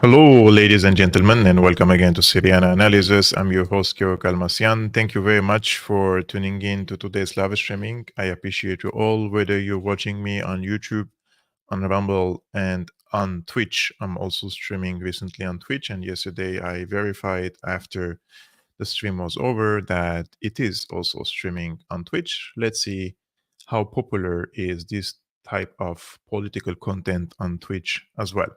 Hello, ladies and gentlemen, and welcome again to Syriana Analysis. I'm your host, Kevork Almassian. Thank you very much for tuning in to today's live streaming. I appreciate you all, whether you're watching me on YouTube, on Rumble, and on Twitch. I'm also streaming recently on Twitch, and yesterday I verified after the stream was over that it is also streaming on Twitch. Let's see how popular is this type of political content on Twitch as well.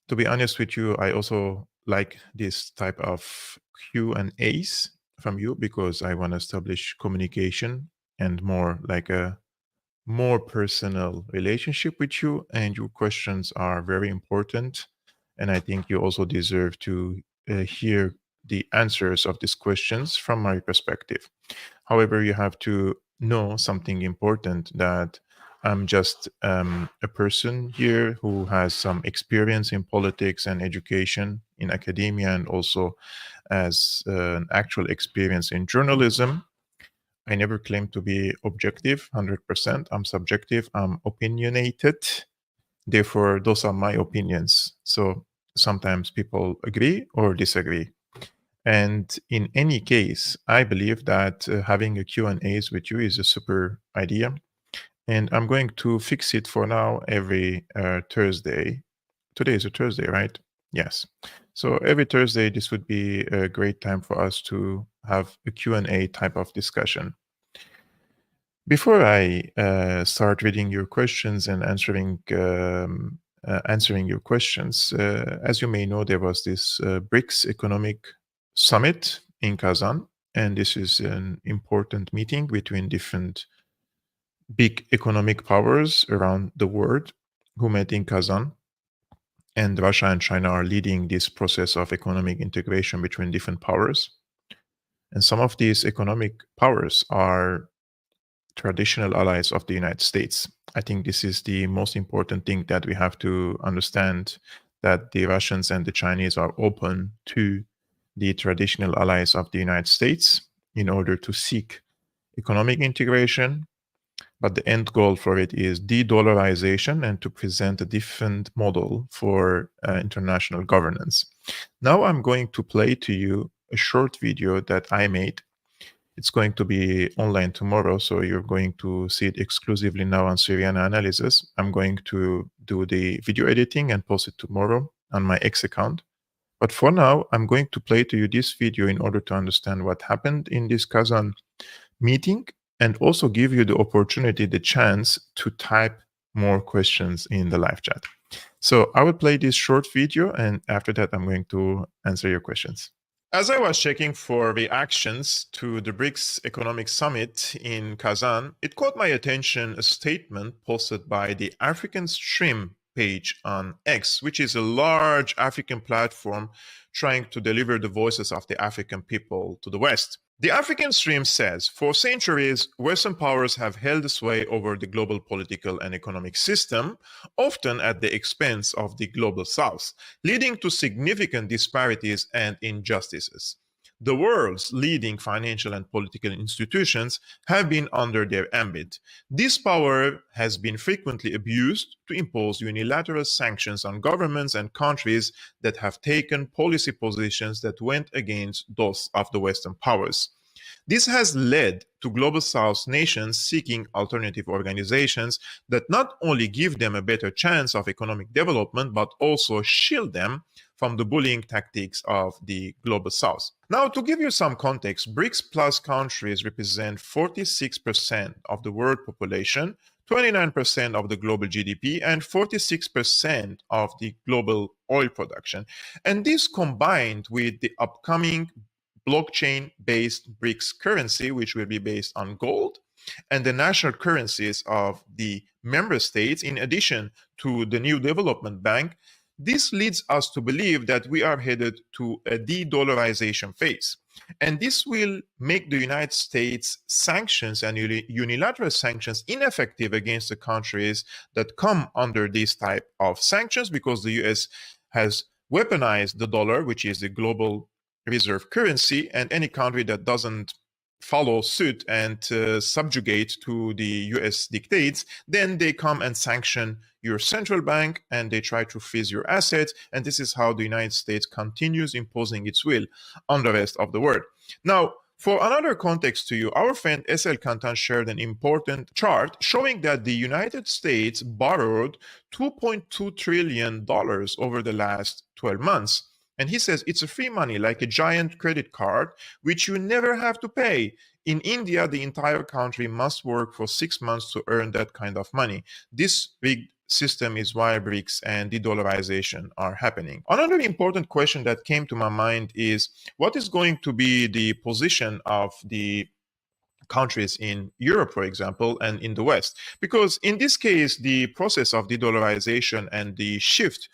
To be honest with you, I also like this type of Q&As from you because I want to establish communication and more like a more personal relationship with you, and your questions are very important, and I think you also deserve to hear the answers of these questions from my perspective. However, you have to know something important, that I'm just a person here who has some experience in politics and education in academia, and also as an actual experience in journalism. I never claim to be objective 100%. I'm subjective, I'm opinionated. Therefore, those are my opinions. So sometimes people agree or disagree. And in any case, I believe that having a Q&As with you is a super idea. And I'm going to fix it for now every Thursday. Today is a Thursday, right? Yes. So every Thursday, this would be a great time for us to have a Q&A type of discussion. Before I start reading your questions and answering your questions, as you may know, there was this BRICS economic summit in Kazan, and this is an important meeting between different big economic powers around the world who met in Kazan. And Russia and China are leading this process of economic integration between different powers. And some of these economic powers are traditional allies of the United States. I think this is the most important thing that we have to understand, that the Russians and the Chinese are open to the traditional allies of the United States in order to seek economic integration. But the end goal for it is de-dollarization and to present a different model for international governance. Now I'm going to play to you a short video that I made. It's going to be online tomorrow, so you're going to see it exclusively now on Syriana Analysis. I'm going to do the video editing and post it tomorrow on my X account. But for now, I'm going to play to you this video in order to understand what happened in this Kazan meeting, and also give you the opportunity, the chance to type more questions in the live chat. So I will play this short video, and after that, I'm going to answer your questions. As I was checking for reactions to the BRICS Economic Summit in Kazan, it caught my attention a statement posted by the African Stream page on X, which is a large African platform trying to deliver the voices of the African people to the West. The African Stream says, for centuries, Western powers have held sway over the global political and economic system, often at the expense of the global South, leading to significant disparities and injustices. The world's leading financial and political institutions have been under their ambit. This power has been frequently abused to impose unilateral sanctions on governments and countries that have taken policy positions that went against those of the Western powers. This has led to Global South nations seeking alternative organizations that not only give them a better chance of economic development, but also shield them from the bullying tactics of the Global South. Now, to give you some context, BRICS plus countries represent 46% of the world population, 29% of the global GDP, and 46% of the global oil production. And this combined with the upcoming blockchain-based BRICS currency, which will be based on gold, and the national currencies of the member states, in addition to the new development bank, this leads us to believe that we are headed to a de-dollarization phase. And this will make the United States sanctions and unilateral sanctions ineffective against the countries that come under these type of sanctions, because the US has weaponized the dollar, which is the global reserve currency, and any country that doesn't follow suit and subjugate to the US dictates, then they come and sanction your central bank and they try to freeze your assets. And this is how the United States continues imposing its will on the rest of the world. Now, for another context to you, our friend SL Kantan shared an important chart showing that the United States borrowed $2.2 trillion over the last 12 months. And he says it's a free money, like a giant credit card, which you never have to pay. In India, the entire country must work for 6 months to earn that kind of money. This big system is why BRICS and de-dollarization are happening. Another important question that came to my mind is what is going to be the position of the countries in Europe, for example, and in the West? Because in this case, the process of de-dollarization and the shift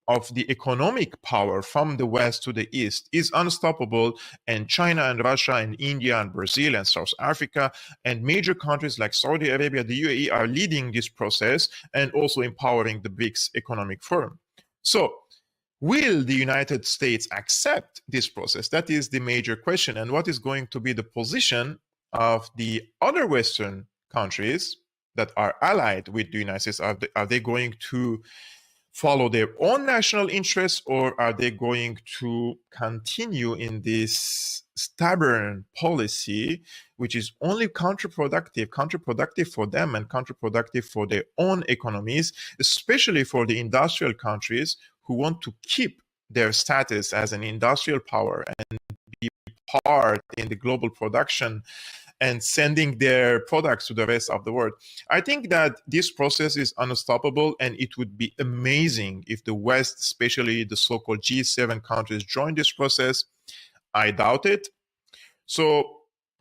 of the economic power from the West to the East is unstoppable, and China and Russia and India and Brazil and South Africa and major countries like Saudi Arabia, the UAE are leading this process and also empowering the BRICS Economic Forum. So, will the United States accept this process? That is the major question. And what is going to be the position of the other Western countries that are allied with the United States? Are they going to follow their own national interests, or are they going to continue in this stubborn policy, which is only counterproductive for them and counterproductive for their own economies, especially for the industrial countries who want to keep their status as an industrial power and be part in the global production and sending their products to the rest of the world? I think that this process is unstoppable, and it would be amazing if the West, especially the so-called G7 countries, join this process. I doubt it. So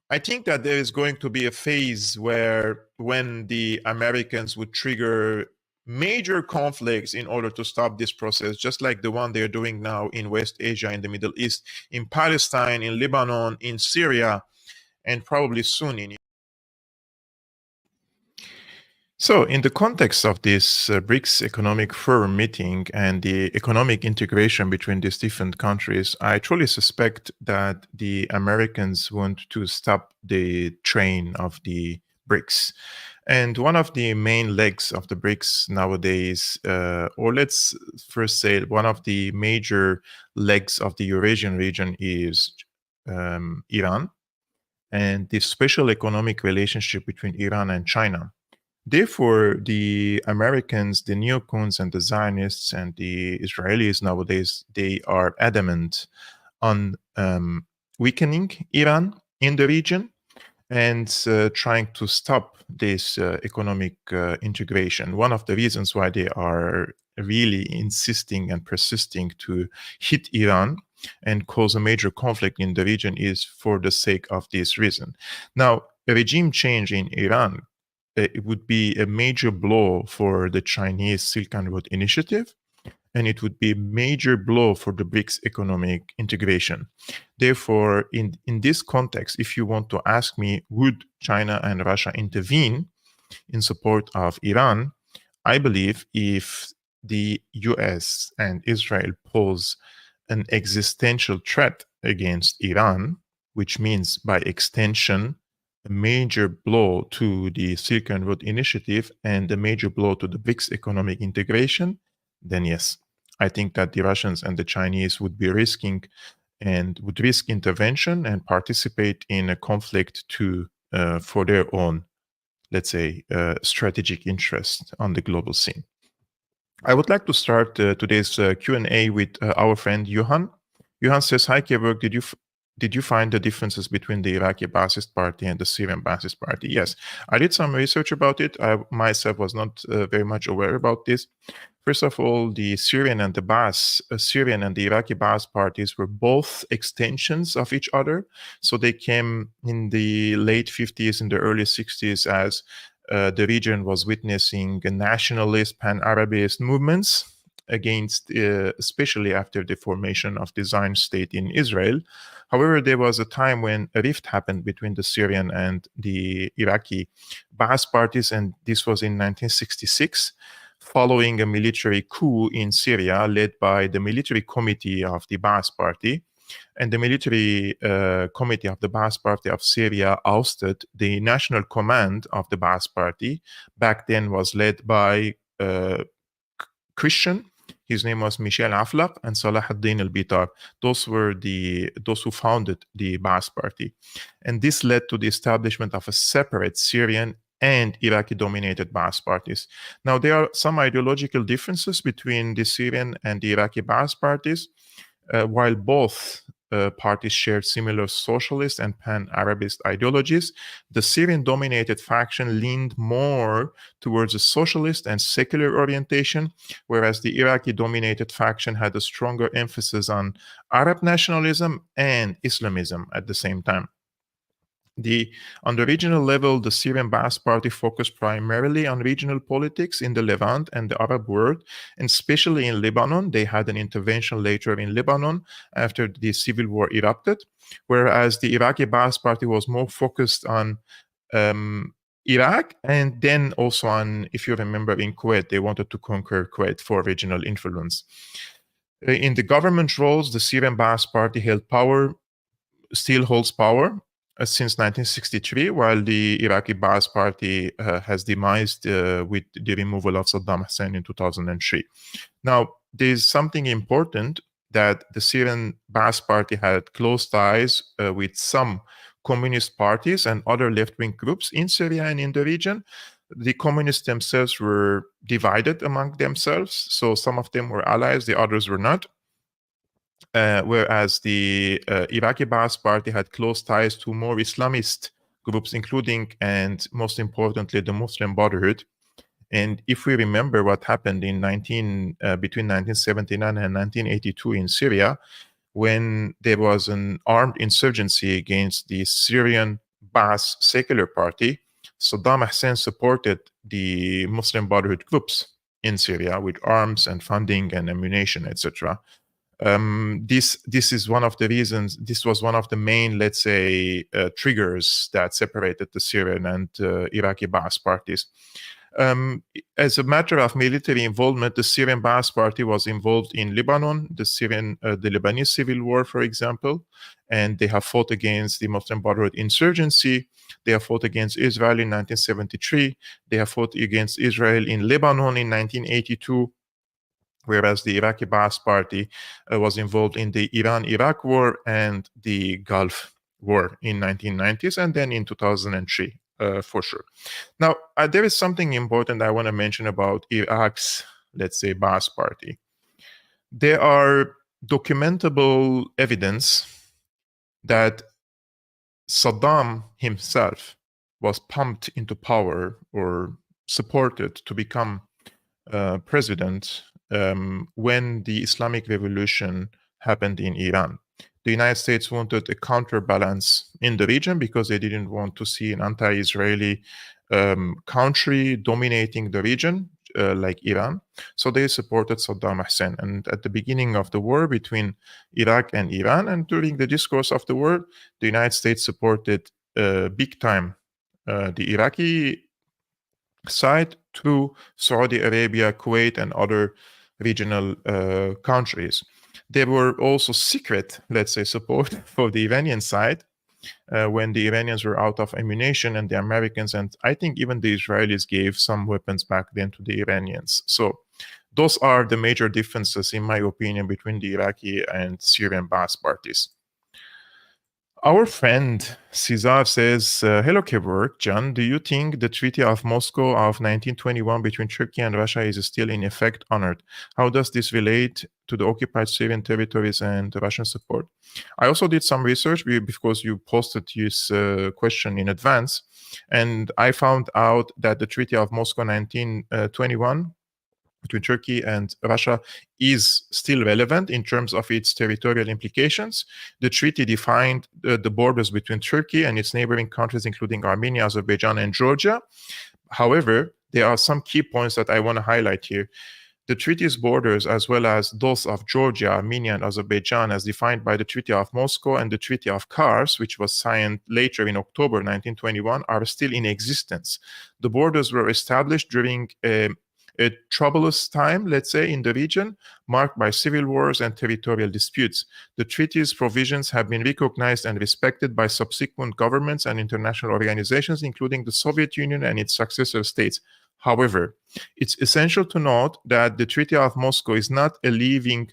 I think that there is going to be a phase where when the Americans would trigger major conflicts in order to stop this process, just like the one they're doing now in West Asia, in the Middle East, in Palestine, in Lebanon, in Syria, and probably soon in. So, in the context of this BRICS Economic Forum meeting and the economic integration between these different countries, I truly suspect that the Americans want to stop the train of the BRICS. And one of the main legs of the BRICS nowadays, or let's first say one of the major legs of the Eurasian region is Iran, and the special economic relationship between Iran and China. Therefore, the Americans, the neocons and the Zionists and the Israelis nowadays, they are adamant on weakening Iran in the region and trying to stop this economic integration. One of the reasons why they are really insisting and persisting to hit Iran and cause a major conflict in the region is for the sake of this reason. Now, a regime change in Iran, it would be a major blow for the Chinese Silk Road Initiative, and it would be a major blow for the BRICS economic integration. Therefore, in this context, if you want to ask me, would China and Russia intervene in support of Iran? I believe if the US and Israel pose an existential threat against Iran, which means by extension, a major blow to the Silk Road Initiative and a major blow to the BRICS economic integration, then yes, I think that the Russians and the Chinese would be risking and would risk intervention and participate in a conflict for their own, let's say, strategic interest on the global scene. I would like to start today's Q&A with our friend Johan. Johan says, hi Kevork, did you find the differences between the Iraqi Ba'athist Party and the Syrian Ba'athist Party? Yes, I did some research about it. I myself was not very much aware about this. First of all, the Syrian and the Iraqi Ba'ath parties were both extensions of each other. So they came in the late 50s and the early 60s as the region was witnessing nationalist, pan-Arabist movements against, especially after the formation of the Zionist state in Israel. However, there was a time when a rift happened between the Syrian and the Iraqi Ba'ath parties, and this was in 1966, following a military coup in Syria led by the military committee of the Ba'ath party. and the military committee of the Ba'ath Party of Syria ousted the national command of the Ba'ath Party. Back then was led by Christian. His name was Michel Aflaq and Salah ad-Din al-Bitar. Those who founded the Ba'ath Party. And this led to the establishment of a separate Syrian and Iraqi-dominated Ba'ath parties. Now, there are some ideological differences between the Syrian and the Iraqi Ba'ath parties. While both parties shared similar socialist and pan-Arabist ideologies, the Syrian-dominated faction leaned more towards a socialist and secular orientation, whereas the Iraqi-dominated faction had a stronger emphasis on Arab nationalism and Islamism at the same time. On the regional level, the Syrian Ba'ath Party focused primarily on regional politics in the Levant and the Arab world, and especially in Lebanon. They had an intervention later in Lebanon after the civil war erupted, whereas the Iraqi Ba'ath Party was more focused on Iraq, and then also on, if you remember, in Kuwait, they wanted to conquer Kuwait for regional influence. In the government roles, the Syrian Ba'ath Party still holds power since 1963, while the Iraqi Ba'ath Party has demised with the removal of Saddam Hussein in 2003. Now, there's something important that the Syrian Ba'ath Party had close ties with some communist parties and other left-wing groups in Syria and in the region. The communists themselves were divided among themselves, so some of them were allies, the others were not. Whereas the Iraqi Ba'ath Party had close ties to more Islamist groups, including, and most importantly, the Muslim Brotherhood. And if we remember what happened in between 1979 and 1982 in Syria, when there was an armed insurgency against the Syrian Ba'ath Secular Party, Saddam Hussein supported the Muslim Brotherhood groups in Syria with arms and funding and ammunition, etc. This is one of the reasons. This was one of the main, let's say, triggers that separated the Syrian and Iraqi Ba'ath parties. As a matter of military involvement, the Syrian Ba'ath Party was involved in Lebanon, the Lebanese civil war, for example, and they have fought against the Muslim Brotherhood insurgency. They have fought against Israel in 1973. They have fought against Israel in Lebanon in 1982. Whereas the Iraqi Ba'ath Party was involved in the Iran-Iraq War and the Gulf War in 1990s, and then in 2003, for sure. Now, there is something important I want to mention about Iraq's, let's say, Ba'ath Party. There are documentable evidence that Saddam himself was pumped into power or supported to become president when the Islamic Revolution happened in Iran. The United States wanted a counterbalance in the region because they didn't want to see an anti-Israeli country dominating the region like Iran. So they supported Saddam Hussein. And at the beginning of the war between Iraq and Iran, and during the discourse of the war, the United States supported big time the Iraqi side through Saudi Arabia, Kuwait, and other regional countries. There were also secret, let's say, support for the Iranian side when the Iranians were out of ammunition, and the Americans, and I think even the Israelis, gave some weapons back then to the Iranians. So those are the major differences, in my opinion, between the Iraqi and Syrian Ba'ath parties. Our friend Cesar says, hello, Kevork. John, do you think the Treaty of Moscow of 1921 between Turkey and Russia is still in effect honored? How does this relate to the occupied Syrian territories and the Russian support? I also did some research because you posted this question in advance, and I found out that the Treaty of Moscow 1921 between Turkey and Russia is still relevant in terms of its territorial implications. The treaty defined the borders between Turkey and its neighboring countries, including Armenia, Azerbaijan, and Georgia. However, there are some key points that I want to highlight here. The treaty's borders, as well as those of Georgia, Armenia, and Azerbaijan, as defined by the Treaty of Moscow and the Treaty of Kars, which was signed later in October 1921, are still in existence. The borders were established during a a troublous time, let's say, in the region, marked by civil wars and territorial disputes. The treaty's provisions have been recognized and respected by subsequent governments and international organizations, including the Soviet Union and its successor states. However, it's essential to note that the Treaty of Moscow is not a living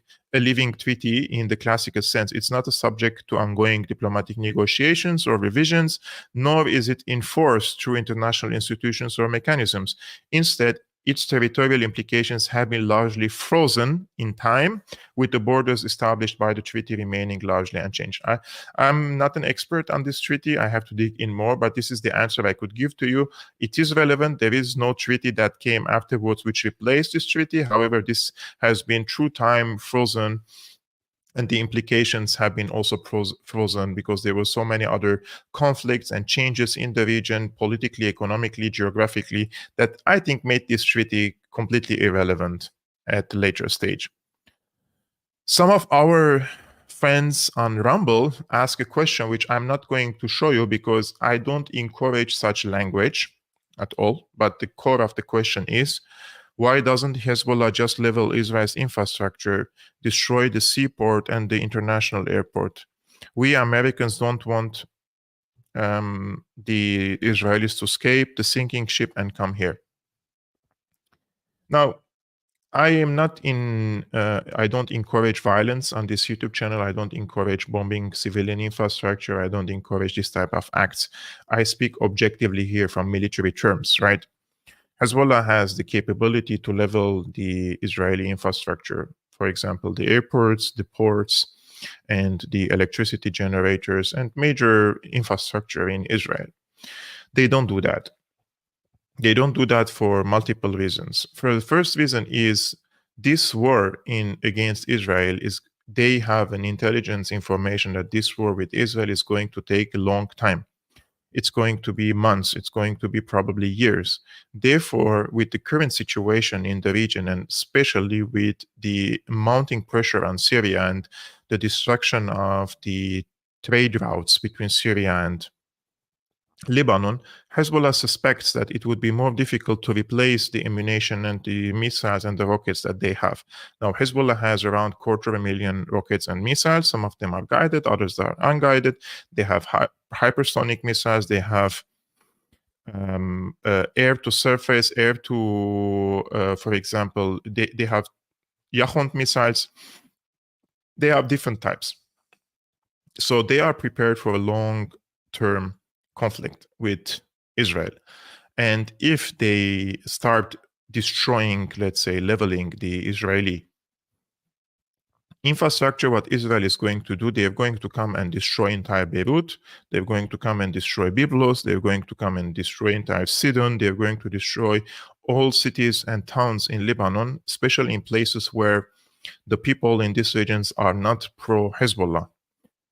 treaty in the classical sense. It's not a subject to ongoing diplomatic negotiations or revisions, nor is it enforced through international institutions or mechanisms. Instead, its territorial implications have been largely frozen in time, with the borders established by the treaty remaining largely unchanged. I'm not an expert on this treaty. I have to dig in more, but this is the answer I could give to you. It is relevant. There is no treaty that came afterwards which replaced this treaty. However, this has been through time frozen, and the implications have been also frozen because there were so many other conflicts and changes in the region, politically, economically, geographically, that I think made this treaty completely irrelevant at a later stage. Some of our friends on Rumble ask a question which I'm not going to show you because I don't encourage such language at all. But the core of the question is, why doesn't Hezbollah just level Israel's infrastructure, destroy the seaport and the international airport? We Americans don't want the Israelis to escape the sinking ship and come here. Now, I am not I don't encourage violence on this YouTube channel. I don't encourage bombing civilian infrastructure. I don't encourage this type of acts. I speak objectively here from military terms, right? Hezbollah has the capability to level the Israeli infrastructure, for example, the airports, the ports, and the electricity generators and major infrastructure in Israel. They don't do that. They don't do that for multiple reasons. For the first reason is this war against Israel is they have an intelligence information that this war with Israel is going to take a long time. It's going to be months, it's going to be probably years. Therefore, with the current situation in the region, and especially with the mounting pressure on Syria and the destruction of the trade routes between Syria and Lebanon, Hezbollah suspects that it would be more difficult to replace the ammunition and the missiles and the rockets that they have. Now, Hezbollah has around 250,000 rockets and missiles. Some of them are guided, others are unguided. They have hypersonic missiles. They have air to surface, air to, for example, they have Yahond missiles. They have different types. So they are prepared for a long-term conflict with Israel. And if they start destroying, let's say, leveling the Israeli infrastructure, what Israel is going to do, they're going to come and destroy entire Beirut. They're going to come and destroy Byblos. They're going to come and destroy entire Sidon. They're going to destroy all cities and towns in Lebanon, especially in places where the people in these regions are not pro-Hezbollah.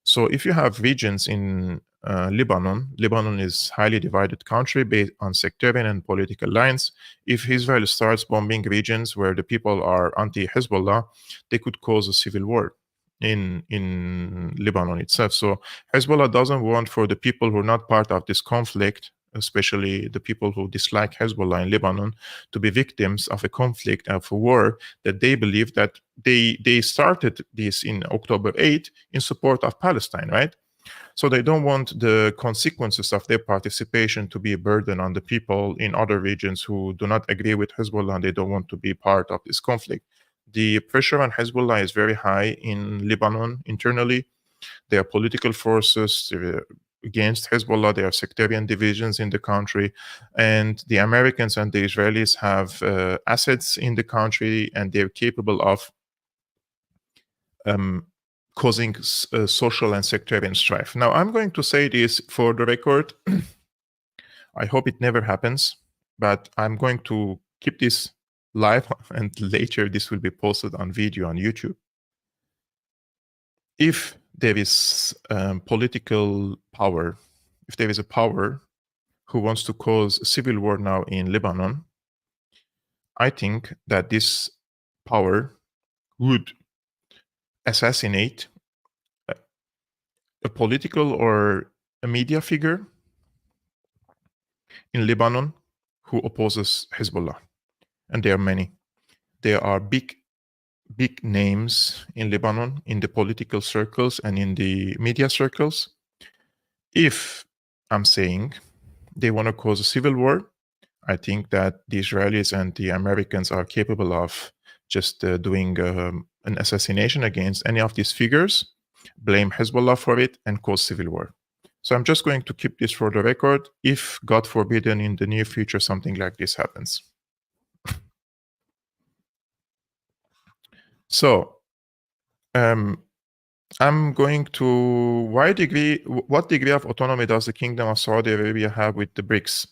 So if you have regions in Lebanon is a highly divided country based on sectarian and political lines. If Israel starts bombing regions where the people are anti-Hezbollah, they could cause a civil war in Lebanon itself. So Hezbollah doesn't want for the people who are not part of this conflict, especially the people who dislike Hezbollah in Lebanon, to be victims of a conflict, of a war that they believe that they started this in October 8 in support of Palestine, right? So they don't want the consequences of their participation to be a burden on the people in other regions who do not agree with Hezbollah, and they don't want to be part of this conflict. The pressure on Hezbollah is very high in Lebanon internally. There are political forces against Hezbollah. There are sectarian divisions in the country. And the Americans and the Israelis have assets in the country, and they're capable of causing social and sectarian strife. Now, I'm going to say this for the record. I hope it never happens, but I'm going to keep this live, and later this will be posted on video on YouTube. If there is political power, if there is a power who wants to cause a civil war now in Lebanon, I think that this power would assassinate a political or a media figure in Lebanon who opposes Hezbollah. and there are many. There are big names in Lebanon, in the political circles and in the media circles. If I'm saying they want to cause a civil war, I think that the Israelis and the Americans are capable of just doing an assassination against any of these figures, blame Hezbollah for it, and cause civil war. So I'm just going to keep this for the record if, God forbidden, in the near future something like this happens. So I'm going to what degree of autonomy does the Kingdom of Saudi Arabia have with the BRICS?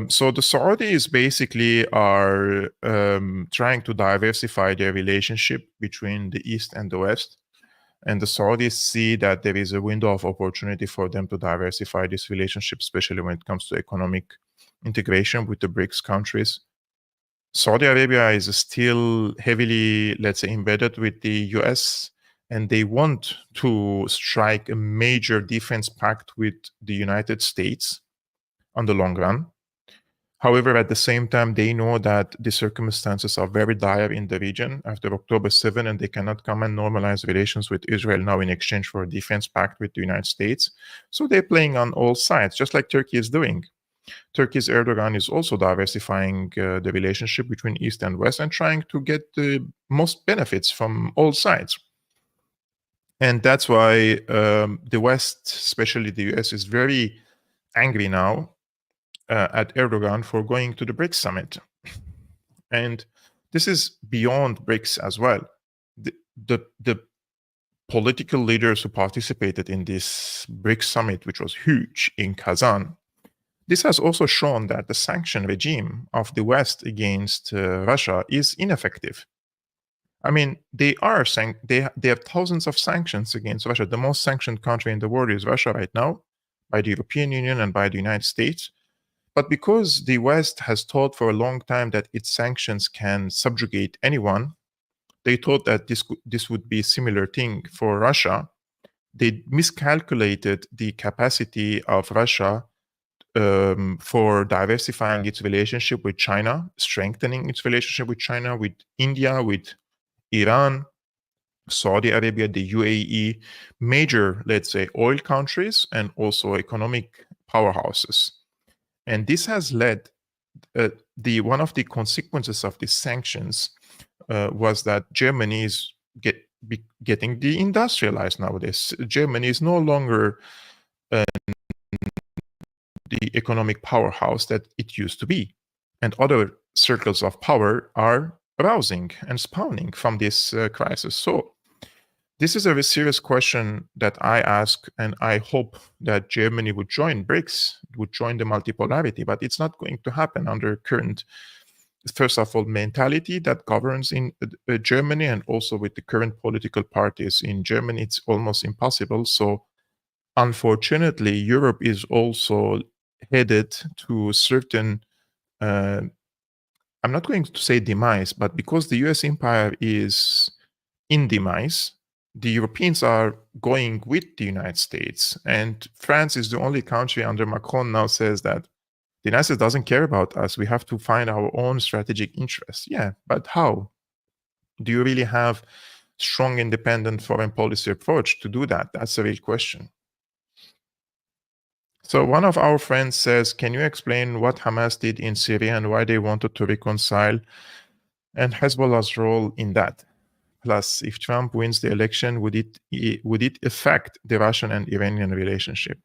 So the Saudis basically are trying to diversify their relationship between the East and the West. And the Saudis see that there is a window of opportunity for them to diversify this relationship, especially when it comes to economic integration with the BRICS countries. Saudi Arabia is still heavily, let's say, embedded with the US, and they want to strike a major defense pact with the United States on the long run. However, at the same time, they know that the circumstances are very dire in the region after October 7, and they cannot come and normalize relations with Israel now in exchange for a defense pact with the United States. So they're playing on all sides, just like Turkey is doing. Turkey's Erdogan is also diversifying the relationship between East and West and trying to get the most benefits from all sides. And that's why the West, especially the US, is very angry now at Erdogan for going to the BRICS summit. And this is beyond BRICS as well. The political leaders who participated in this BRICS summit, which was huge in Kazan, this has also shown that the sanction regime of the West against Russia is ineffective. I mean, they have thousands of sanctions against Russia. The most sanctioned country in the world is Russia right now, by the European Union and by the United States. But because the West has thought for a long time that its sanctions can subjugate anyone, they thought that this would be a similar thing for Russia. They miscalculated the capacity of Russia for diversifying its relationship with China, strengthening its relationship with China, with India, with Iran, Saudi Arabia, the UAE, major, let's say, oil countries, and also economic powerhouses. And this has led one of the consequences of these sanctions was that Germany is getting deindustrialized nowadays. Germany is no longer the economic powerhouse that it used to be. And other circles of power are arousing and spawning from this crisis. So this is a very serious question that I ask, and I hope that Germany would join BRICS, would join the multipolarity, but it's not going to happen under current, first of all, mentality that governs in Germany, and also with the current political parties in Germany, it's almost impossible. So unfortunately, Europe is also headed to certain, I'm not going to say demise, but because the US empire is in demise, the Europeans are going with the United States. And France is the only country under Macron now says that the United States doesn't care about us. We have to find our own strategic interests. Yeah, but how? Do you really have strong independent foreign policy approach to do that? That's a real question. So one of our friends says, can you explain what Hamas did in Syria and why they wanted to reconcile, and Hezbollah's role in that? Plus, if Trump wins the election, would it affect the Russian and Iranian relationship?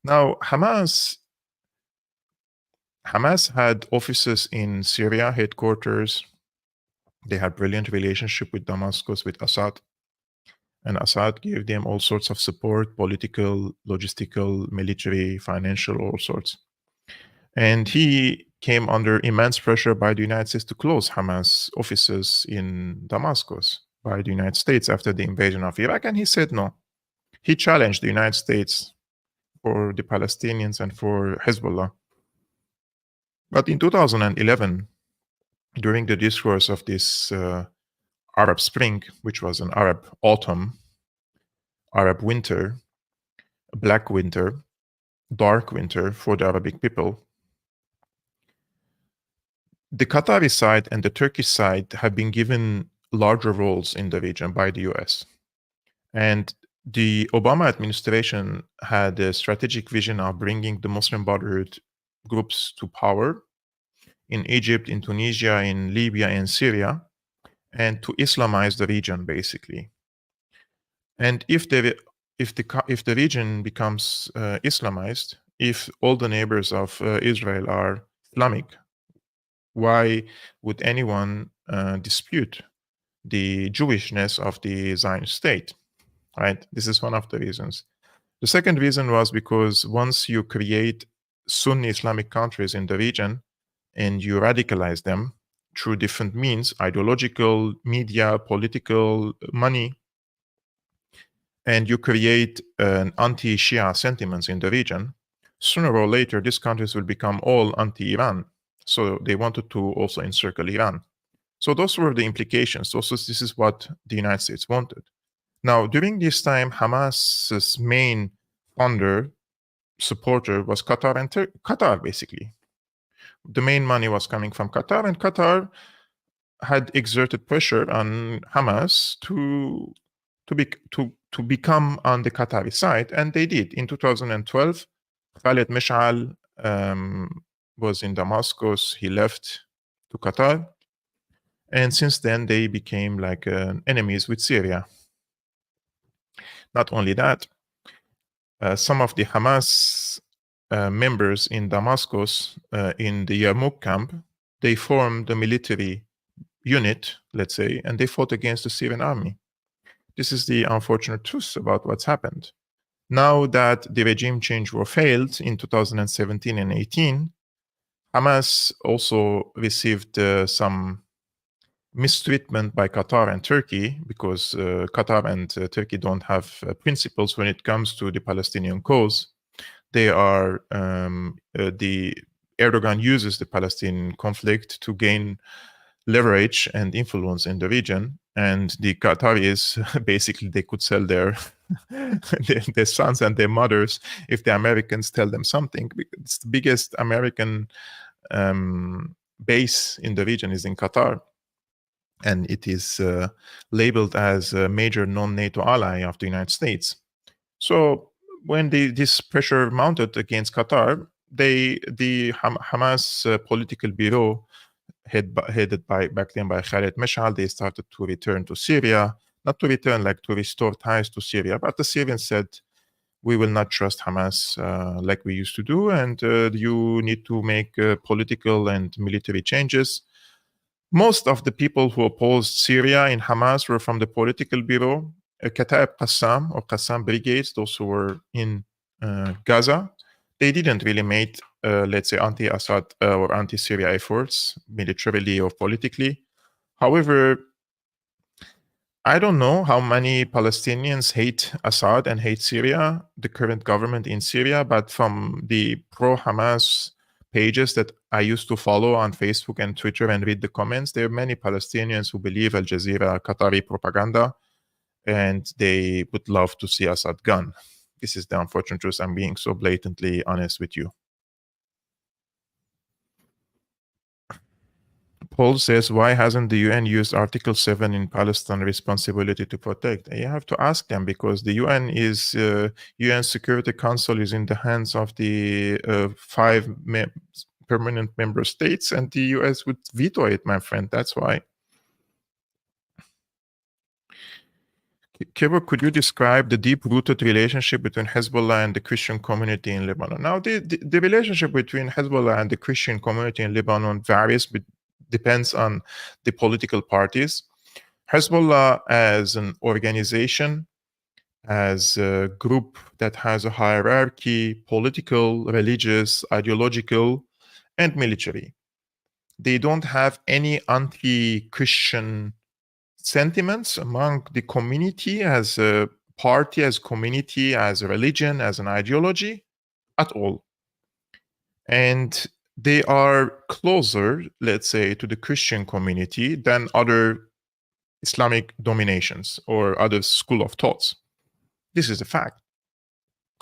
Now, Hamas had offices in Syria, headquarters. They had brilliant relationship with Damascus, with Assad. And Assad gave them all sorts of support, political, logistical, military, financial, all sorts. And he came under immense pressure by the United States to close Hamas offices in Damascus by the United States after the invasion of Iraq. And he said no. He challenged the United States for the Palestinians and for Hezbollah. But in 2011, during the discourse of this Arab Spring, which was an Arab autumn, Arab winter, black winter, dark winter for the Arabic people, The Qatari side and the Turkish side have been given larger roles in the region by the US. And the Obama administration had a strategic vision of bringing the Muslim Brotherhood groups to power in Egypt, in Tunisia, in Libya, and Syria, and to Islamize the region, basically. And if the region becomes Islamized, if all the neighbors of Israel are Islamic, why would anyone dispute the Jewishness of the Zionist state? Right? This is one of the reasons. The second reason was because once you create Sunni Islamic countries in the region and you radicalize them through different means, ideological, media, political, money, and you create an anti-Shia sentiments in the region, sooner or later, these countries will become all anti-Iran. So they wanted to also encircle Iran. So those were the implications. This is what the United States wanted. Now, during this time, Hamas's main supporter was Qatar and Qatar, basically. The main money was coming from Qatar, and Qatar had exerted pressure on Hamas to become on the Qatari side, and they did. In 2012, Khaled Meshal was in Damascus. He left to Qatar, and since then they became like enemies with Syria. Not only that, some of the Hamas members in Damascus, in the Yarmouk camp, they formed a military unit, let's say, and they fought against the Syrian army. This is the unfortunate truth about what's happened. Now that the regime change war failed in 2017 and 18, Hamas also received some mistreatment by Qatar and Turkey, because Qatar and Turkey don't have principles when it comes to the Palestinian cause. They are the Erdogan uses the Palestinian conflict to gain leverage and influence in the region, and the Qataris basically they could sell their their sons and their mothers if the Americans tell them something. It's the biggest American base in the region is in Qatar, and it is labeled as a major non-NATO ally of the United States. So when this pressure mounted against Qatar, the Hamas political bureau, headed back then by Khaled Meshal, they started to return to Syria, not to return, like to restore ties to Syria. But the Syrians said, we will not trust Hamas like we used to do, and you need to make political and military changes. Most of the people who opposed Syria in Hamas were from the political bureau, Kataib Qassam or Qassam brigades, those who were in Gaza. They didn't really make, let's say, anti-Assad or anti-Syria efforts, militarily or politically. However, I don't know how many Palestinians hate Assad and hate Syria, the current government in Syria, but from the pro-Hamas pages that I used to follow on Facebook and Twitter and read the comments, there are many Palestinians who believe Al Jazeera Qatari propaganda, and they would love to see Assad gone. This is the unfortunate truth. I'm being so blatantly honest with you. Paul says, why hasn't the UN used Article 7 in Palestine responsibility to protect? And you have to ask them, because the UN is UN Security Council is in the hands of the 5 permanent member states, and the US would veto it, my friend. That's why. Kevork, could you describe the deep-rooted relationship between Hezbollah and the Christian community in Lebanon? Now, the relationship between Hezbollah and the Christian community in Lebanon varies, but depends on the political parties. Hezbollah as an organization, as a group that has a hierarchy, political, religious, ideological, and military. They don't have any anti-Christian sentiments among the community, as a party, as community, as a religion, as an ideology, at all. And they are closer, let's say, to the Christian community than other Islamic dominations or other school of thoughts. This is a fact.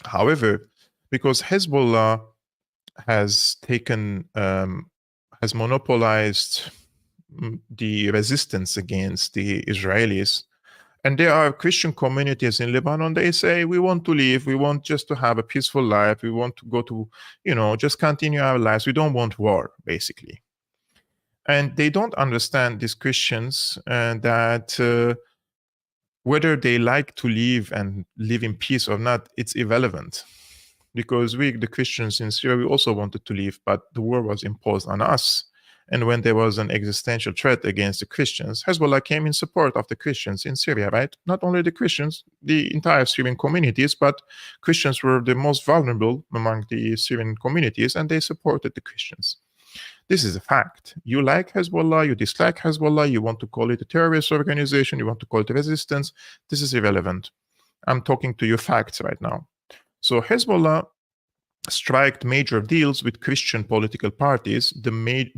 However, because Hezbollah has taken has monopolized the resistance against the Israelis. And there are Christian communities in Lebanon. They say, we want to leave. We want just to have a peaceful life. We want to go to, just continue our lives. We don't want war, basically. And they don't understand, these Christians, that whether they like to live and live in peace or not, it's irrelevant. Because we, the Christians in Syria, we also wanted to leave, but the war was imposed on us. And when there was an existential threat against the Christians, Hezbollah came in support of the Christians in Syria, right? Not only the Christians, the entire Syrian communities, but Christians were the most vulnerable among the Syrian communities, and they supported the Christians. This is a fact. You like Hezbollah, you dislike Hezbollah, you want to call it a terrorist organization, you want to call it resistance. This is irrelevant. I'm talking to you facts right now. So Hezbollah struck major deals with Christian political parties. The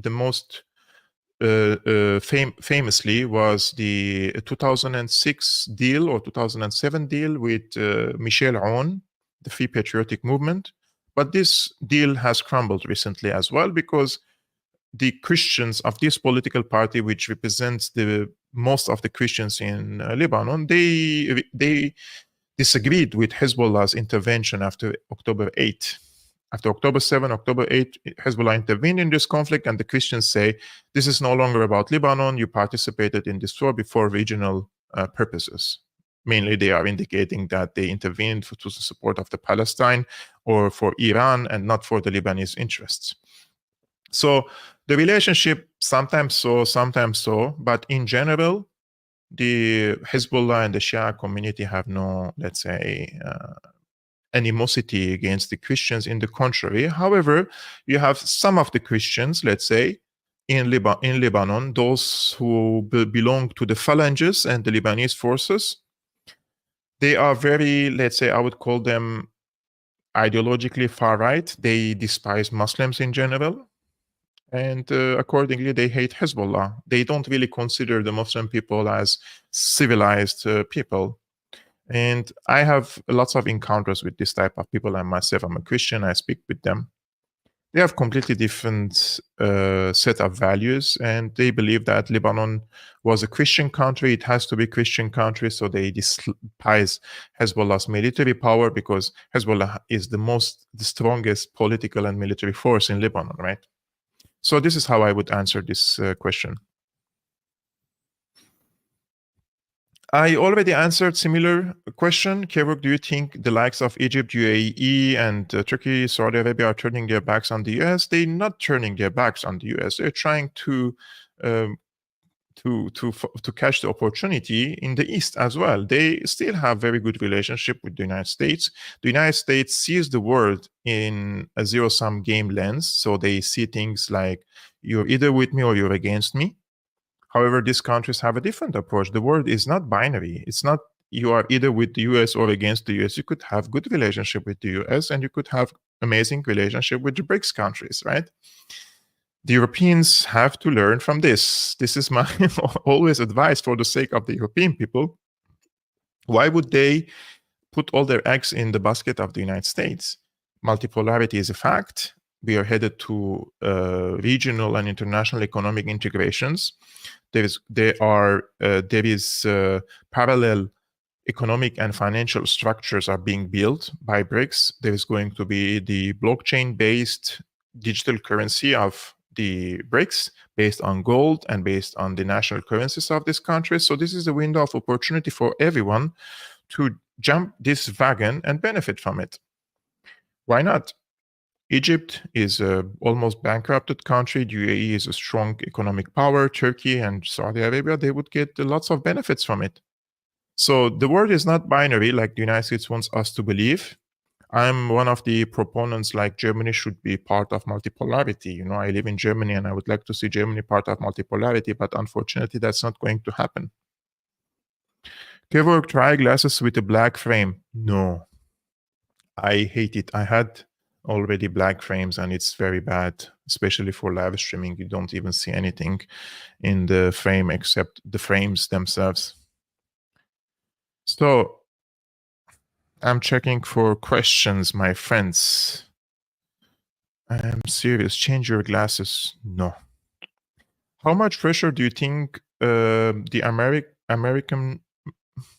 most famously was the 2006 deal or 2007 deal with Michel Aoun, the Free Patriotic Movement. But this deal has crumbled recently as well, because the Christians of this political party, which represents the most of the Christians in Lebanon, they disagreed with Hezbollah's intervention after October 8. After October 7, October 8, Hezbollah intervened in this conflict, and the Christians say, this is no longer about Lebanon. You participated in this war for regional purposes. Mainly, they are indicating that they intervened to the support of the Palestine or for Iran and not for the Lebanese interests. So the relationship, sometimes so, but in general, the Hezbollah and the Shia community have no, let's say, animosity against the Christians. In the contrary, however, you have some of the Christians, let's say, in Lebanon, those who belong to the phalanges and the Lebanese forces. They are very, let's say, I would call them ideologically far right. They despise Muslims in general. And accordingly, they hate Hezbollah. They don't really consider the Muslim people as civilized people. And I have lots of encounters with this type of people. And myself, I'm a Christian. I speak with them. They have completely different set of values, and they believe that Lebanon was a Christian country. It has to be a Christian country, so they despise Hezbollah's military power, because Hezbollah is the strongest political and military force in Lebanon, right? So this is how I would answer this question. I already answered similar question. Kevork, do you think the likes of Egypt, UAE, and Turkey, Saudi Arabia are turning their backs on the US? They're not turning their backs on the US. They're trying to catch the opportunity in the East as well. They still have very good relationship with the United States. The United States sees the world in a zero-sum game lens, so they see things like you're either with me or you're against me. However, these countries have a different approach. The world is not binary. It's not you are either with the US or against the US. You could have good relationship with the US, and you could have amazing relationship with the BRICS countries, right? The Europeans have to learn from this. This is my always advice for the sake of the European people. Why would they put all their eggs in the basket of the United States? Multipolarity is a fact. We are headed to regional and international economic integrations. There is parallel economic and financial structures are being built by BRICS. There is going to be the blockchain-based digital currency of the BRICS, based on gold and based on the national currencies of these countries. So this is a window of opportunity for everyone to jump this wagon and benefit from it. Why not? Egypt is an almost bankrupted country. The UAE is a strong economic power. Turkey and Saudi Arabia, they would get lots of benefits from it. So the world is not binary like the United States wants us to believe. I'm one of the proponents, like Germany should be part of multipolarity. You know, I live in Germany and I would like to see Germany part of multipolarity, but unfortunately that's not going to happen. Kevork, try glasses with a black frame. No, I hate it. I had already black frames and it's very bad, especially for live streaming. You don't even see anything in the frame except the frames themselves. So I'm checking for questions, my friends. I'm serious. Change your glasses. No. How much pressure do you think the American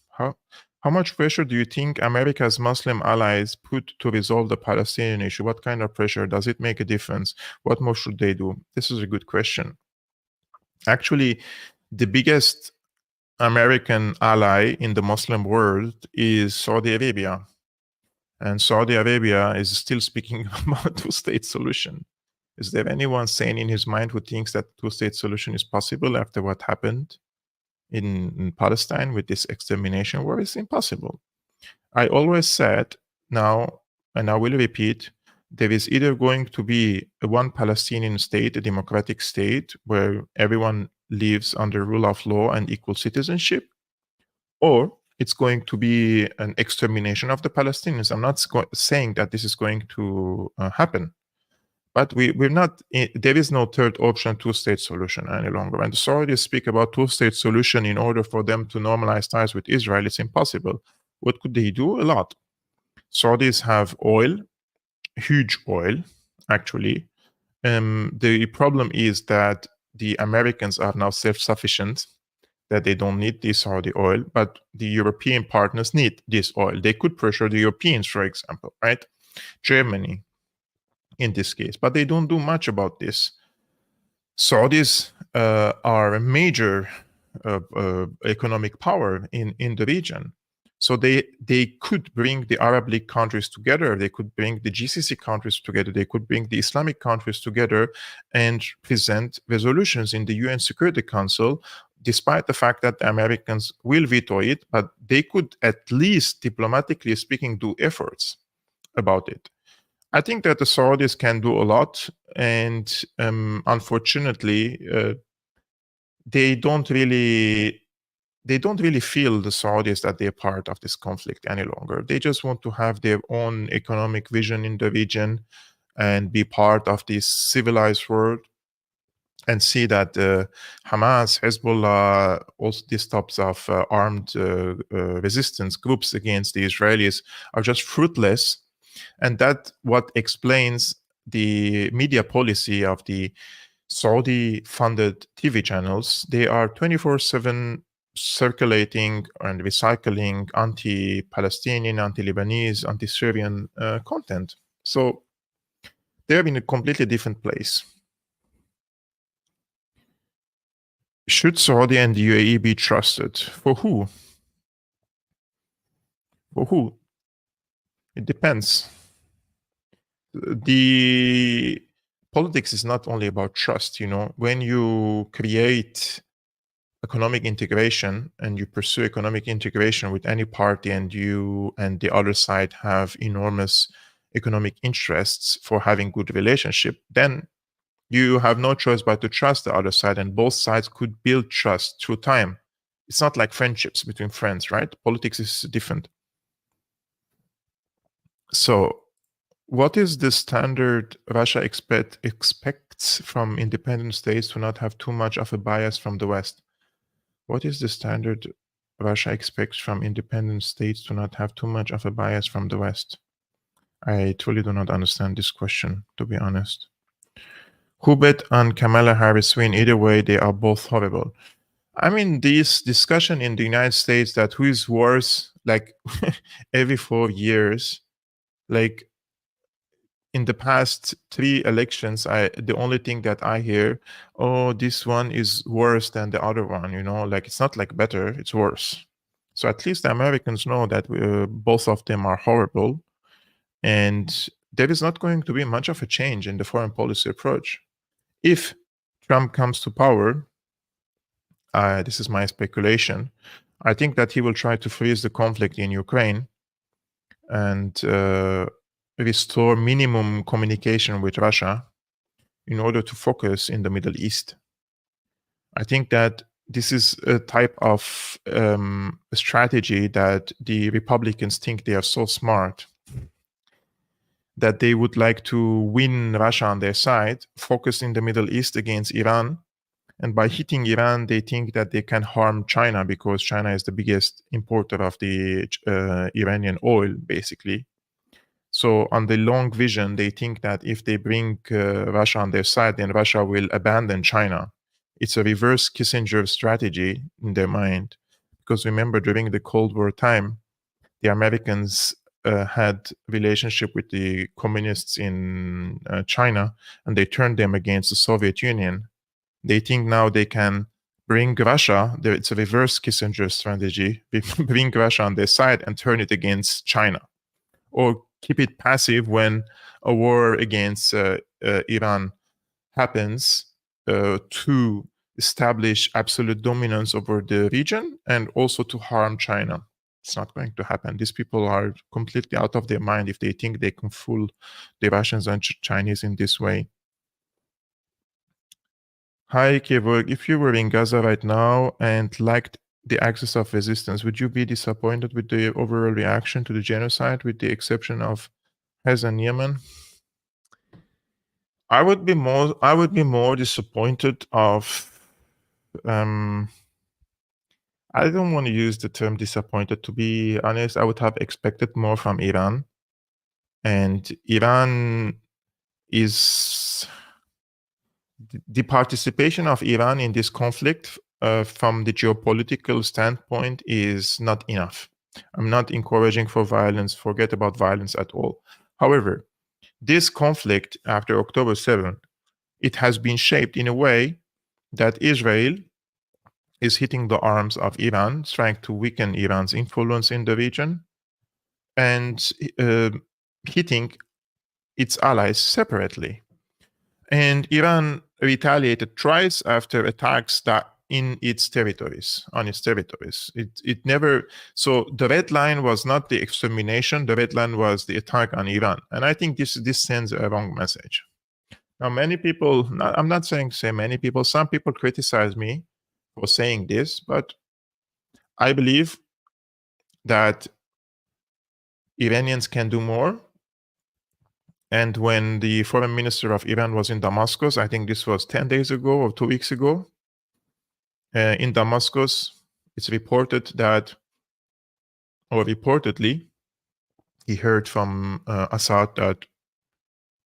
how how much pressure do you think America's Muslim allies put to resolve the Palestinian issue? What kind of pressure? Does it make a difference? What more should they do? This is a good question. Actually, the biggest American ally in the Muslim world is Saudi Arabia. And Saudi Arabia is still speaking about two-state solution. Is there anyone sane in his mind who thinks that two-state solution is possible after what happened in Palestine with this extermination war? It's impossible. I always said now, and I will repeat, there is either going to be one Palestinian state, a democratic state, where everyone lives under rule of law and equal citizenship, or it's going to be an extermination of the Palestinians. I'm not saying that this is going to happen, but we're not. There is no third option, two-state solution any longer. And the Saudis speak about two-state solution in order for them to normalize ties with Israel. It's impossible. What could they do? A lot. Saudis have oil, huge oil, actually. The problem is that the Americans are now self-sufficient, that they don't need this Saudi oil, but the European partners need this oil. They could pressure the Europeans, for example, right? Germany, in this case, but they don't do much about this. Saudis are a major economic power in the region. So they could bring the Arab League countries together. They could bring the GCC countries together. They could bring the Islamic countries together and present resolutions in the UN Security Council, despite the fact that the Americans will veto it, but they could at least, diplomatically speaking, do efforts about it. I think that the Saudis can do a lot, and unfortunately, they don't really feel, the Saudis, that they're part of this conflict any longer. They just want to have their own economic vision in the region and be part of this civilized world, and see that Hamas, Hezbollah, also these types of armed resistance groups against the Israelis are just fruitless. And that what explains the media policy of the Saudi-funded TV channels. They are 24/7 circulating and recycling anti-Palestinian, anti-Lebanese, anti-Syrian content. So they're in a completely different place. Should Saudi and the UAE be trusted? For who? For who? It depends. The politics is not only about trust, you know. When you create economic integration and you pursue economic integration with any party, and you and the other side have enormous economic interests for having good relationship, then you have no choice but to trust the other side, and both sides could build trust through time. It's not like friendships between friends, right? Politics is different. So what is the standard Russia expects from independent states to not have too much of a bias from the West? What is the standard Russia expects from independent states to not have too much of a bias from the West? I truly do not understand this question, to be honest. Who bet on Kamala Harris win? Either way, they are both horrible. I mean, this discussion in the United States that who is worse, like every 4 years, like in the past 3 elections, the only thing that I hear, oh, this one is worse than the other one, you know, like it's not like better, it's worse. So at least the Americans know that both of them are horrible, and there is not going to be much of a change in the foreign policy approach. If Trump comes to power, this is my speculation, I think that he will try to freeze the conflict in Ukraine and restore minimum communication with Russia in order to focus in the Middle East. I think that this is a type of strategy that the Republicans think they are so smart that they would like to win Russia on their side, focus in the Middle East against Iran. And by hitting Iran, they think that they can harm China, because China is the biggest importer of the Iranian oil, basically. So on the long vision, they think that if they bring Russia on their side, then Russia will abandon China. it's a reverse Kissinger strategy in their mind. Because remember, during the Cold War time, the Americans had relationship with the communists in China, and they turned them against the Soviet Union. They think now they can bring Russia, it's a reverse Kissinger strategy, bring Russia on their side and turn it against China, or keep it passive when a war against Iran happens, to establish absolute dominance over the region and also to harm China. It's not going to happen. These people are completely out of their mind if they think they can fool the Russians and Chinese in this way. Hi, Kevork. If you were in Gaza right now and liked the axis of resistance, would you be disappointed with the overall reaction to the genocide, with the exception of Hez and Yemen? I would be more disappointed of. I don't want to use the term disappointed. To be honest, I would have expected more from Iran, and Iran is the participation of Iran in this conflict from the geopolitical standpoint is not enough. I'm not encouraging for violence. Forget about violence at all. However, this conflict after October 7th, it has been shaped in a way that Israel is hitting the arms of Iran, trying to weaken Iran's influence in the region, and hitting its allies separately. And Iran retaliated twice after attacks that on its territories. It never. So the red line was not the extermination. The red line was the attack on Iran. And I think this sends a wrong message. Now, many people. I'm not saying say many people. Some people criticize me for saying this, but I believe that Iranians can do more. And when the foreign minister of Iran was in Damascus, I think this was 10 days ago or 2 weeks ago, in Damascus, it's reported that, or reportedly, he heard from Assad that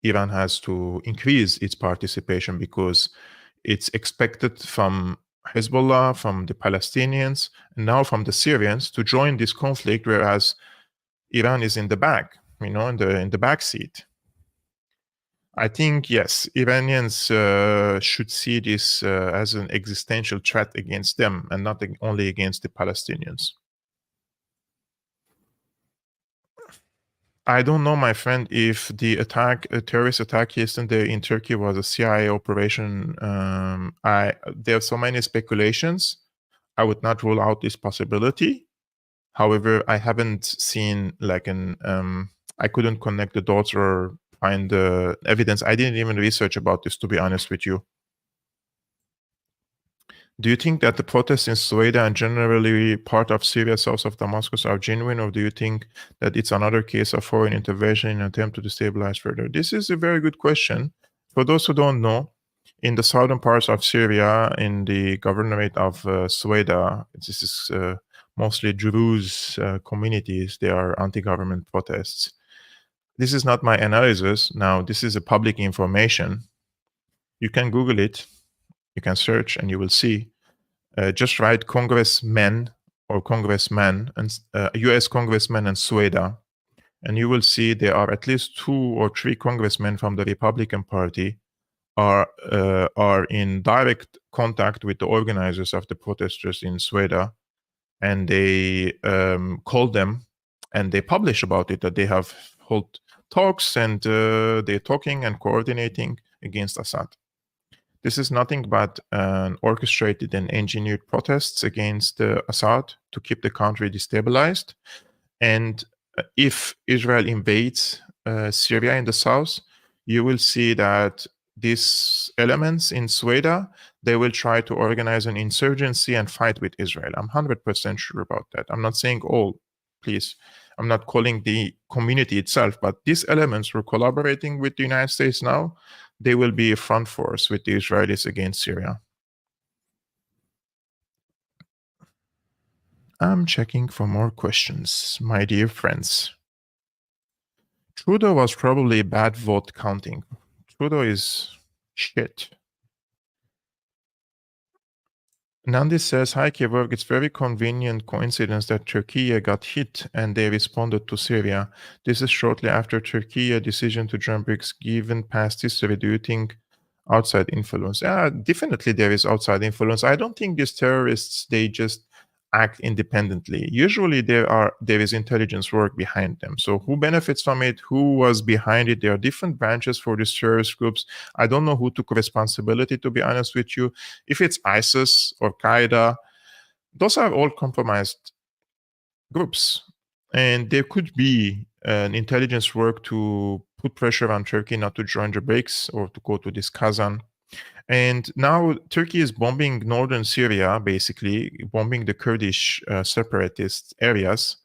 Iran has to increase its participation because it's expected from Hezbollah, from the Palestinians, and now from the Syrians to join this conflict, whereas Iran is in the back, in the back seat. I think, yes, Iranians should see this as an existential threat against them and not only against the Palestinians. I don't know, my friend, if the terrorist attack yesterday in Turkey was a CIA operation. There are so many speculations. I would not rule out this possibility. However, I haven't seen I couldn't connect the dots or find the evidence. I didn't even research about this, to be honest with you. Do you think that the protests in Sueda and generally part of Syria south of Damascus are genuine, or do you think that it's another case of foreign intervention in an attempt to destabilize further? This is a very good question. For those who don't know, in the southern parts of Syria, in the governorate of Sueda, this is mostly Druze communities. They are anti-government protests. This is not my analysis. Now, this is a public information. You can Google it. You can search and you will see. Just write congressmen or congressman and U.S. congressmen and Sueda, and you will see there are at least 2 or 3 congressmen from the Republican Party are in direct contact with the organizers of the protesters in Sueda, and they call them and they publish about it that they have held talks and they're talking and coordinating against Assad. This is nothing but an orchestrated and engineered protests against Assad to keep the country destabilized. And if Israel invades Syria in the south, you will see that these elements in Sueda, they will try to organize an insurgency and fight with Israel. I'm 100% sure about that. I'm not saying all, please. I'm not calling the community itself, but these elements were collaborating with the United States now. They will be a front force with the Israelis against Syria. I'm checking for more questions, my dear friends. Trudeau was probably bad vote counting. Trudeau is shit. Nandi says, hi Kevork, it's very convenient coincidence that Turkey got hit and they responded to Syria. This is shortly after Turkey decision to join BRICS. Given past history, do you think outside influence? Definitely there is outside influence. I don't think these terrorists, they just act independently. Usually there is intelligence work behind them. So who benefits from it? Who was behind it? There are different branches for these terrorist groups. I don't know who took responsibility, to be honest with you. If it's ISIS or Qaeda, those are all compromised groups. And there could be an intelligence work to put pressure on Turkey not to join the BRICS or to go to this Kazan. And now Turkey is bombing northern Syria, basically bombing the Kurdish separatist areas.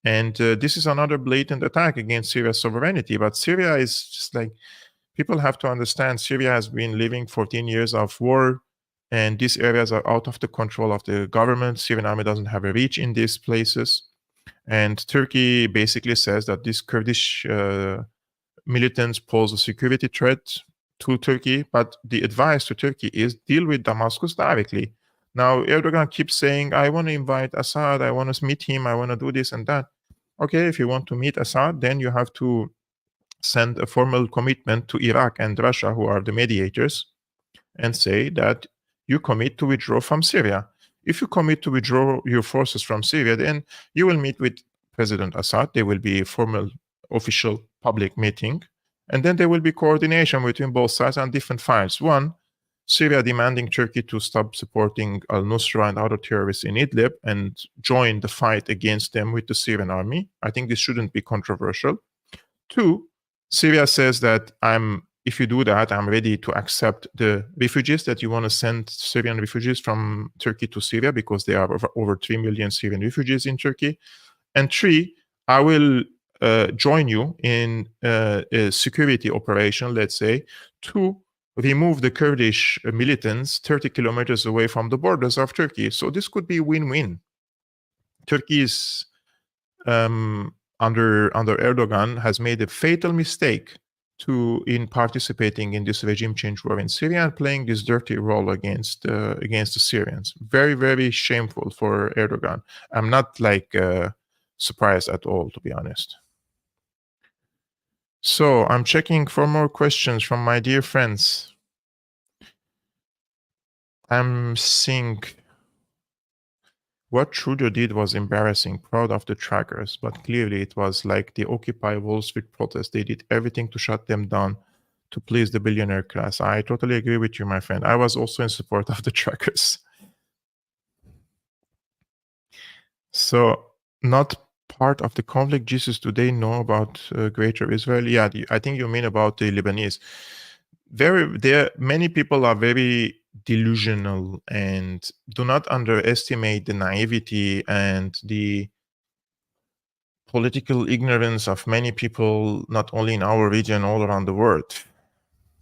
And this is another blatant attack against Syria's sovereignty. But Syria is just like, people have to understand, Syria has been living 14 years of war, and these areas are out of the control of the government. Syrian army doesn't have a reach in these places. And Turkey basically says that these Kurdish militants pose a security threat to Turkey, but the advice to Turkey is deal with Damascus directly. Now, Erdogan keeps saying, I want to invite Assad, I want to meet him, I want to do this and that. Okay, if you want to meet Assad, then you have to send a formal commitment to Iraq and Russia, who are the mediators, and say that you commit to withdraw from Syria. If you commit to withdraw your forces from Syria, then you will meet with President Assad. There will be a formal, official, public meeting. And then there will be coordination between both sides on different files. One, Syria demanding Turkey to stop supporting al-Nusra and other terrorists in Idlib and join the fight against them with the Syrian army. I think this shouldn't be controversial. Two, Syria says that if you do that, I'm ready to accept the refugees that you want to send, Syrian refugees from Turkey to Syria, because there are over 3 million Syrian refugees in Turkey. And three, I will join you in a security operation, let's say, to remove the Kurdish militants 30 kilometers away from the borders of Turkey. So this could be win-win. Turkey is, under Erdogan, has made a fatal mistake in participating in this regime change war in Syria and playing this dirty role against the Syrians. Very, very shameful for Erdogan. I'm not surprised at all, to be honest. So I'm checking for more questions from my dear friends. I'm seeing what Trudeau did was embarrassing, proud of the trackers, but clearly it was like the Occupy Wall Street protest. They did everything to shut them down to please the billionaire class. I totally agree with you, my friend. I was also in support of the trackers. So not part of the conflict. Jesus, do they know about Greater Israel? Yeah, I think you mean about the Lebanese. Many people are very delusional and do not underestimate the naivety and the political ignorance of many people, not only in our region, all around the world,